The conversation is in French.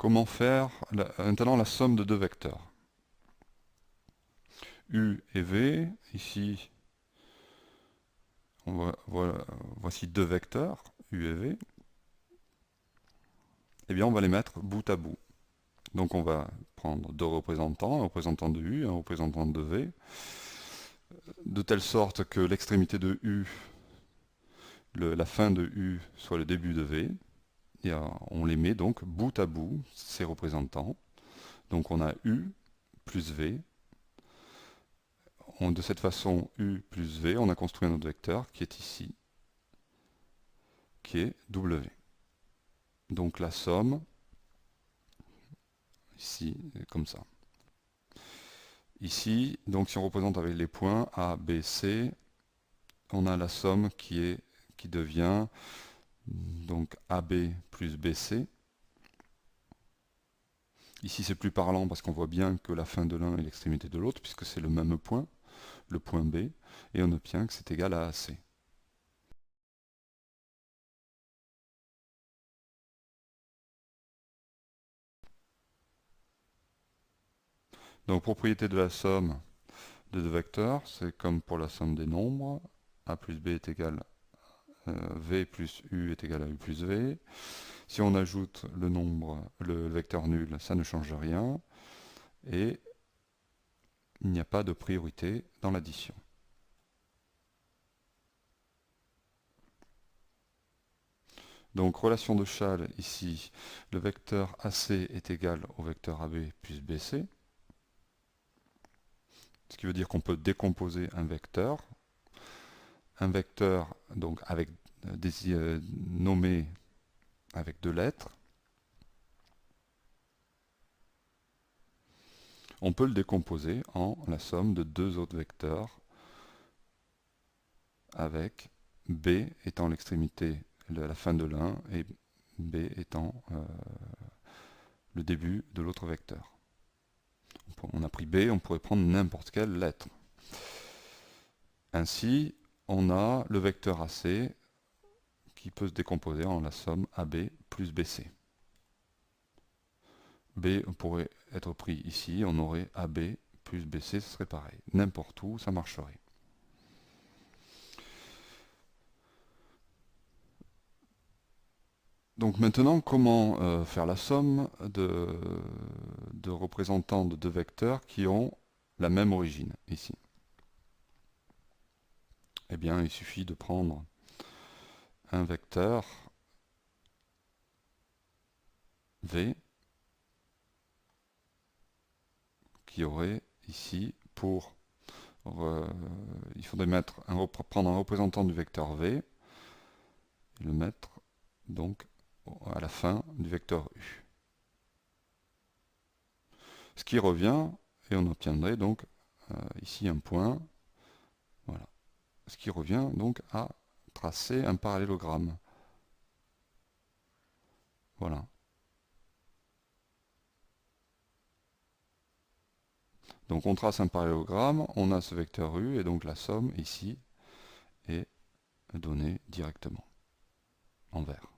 comment faire maintenant la somme de deux vecteurs. U et V, ici, voici deux vecteurs, U et V. Eh bien, on va les mettre bout à bout. Donc on va prendre deux représentants, un représentant de U, un représentant de V, de telle sorte que l'extrémité de U, la fin de U, soit le début de V. Et on les met donc bout à bout, ces représentants. Donc on a U plus V. De cette façon, U plus V, on a construit un autre vecteur qui est ici, qui est W. Donc la somme, ici, comme ça. Ici, donc si on représente avec les points A, B, C, on a la somme qui devient donc AB plus BC. Ici c'est plus parlant parce qu'on voit bien que la fin de l'un est l'extrémité de l'autre, puisque c'est le même point, le point B, et on obtient que c'est égal à AC. Donc propriété de la somme de deux vecteurs, c'est comme pour la somme des nombres, A plus B est égal V plus U est égal à U plus V. Si on ajoute le vecteur nul, ça ne change rien, et il n'y a pas de priorité dans l'addition. Donc relation de Chasles, ici, le vecteur AC est égal au vecteur AB plus BC, ce qui veut dire qu'on peut décomposer un vecteur donc avec nommé avec deux lettres. On peut le décomposer en la somme de deux autres vecteurs, avec B étant l'extrémité, la fin de l'un, et B étant le début de l'autre vecteur. On a pris B, on pourrait prendre n'importe quelle lettre. Ainsi, on a le vecteur AC qui peut se décomposer en la somme AB plus BC. B pourrait être pris ici, on aurait AB plus BC, ce serait pareil. N'importe où, ça marcherait. Donc maintenant, comment faire la somme de représentants de deux vecteurs qui ont la même origine, ici? Eh bien, il suffit de prendre un vecteur V qui aurait ici il faudrait prendre un représentant du vecteur V et le mettre donc à la fin du vecteur U. Ce qui revient, et on obtiendrait donc ici un point, voilà. Ce qui revient donc à tracer un parallélogramme. Voilà. Donc on trace un parallélogramme, on a ce vecteur U, et donc la somme ici est donnée directement en vert.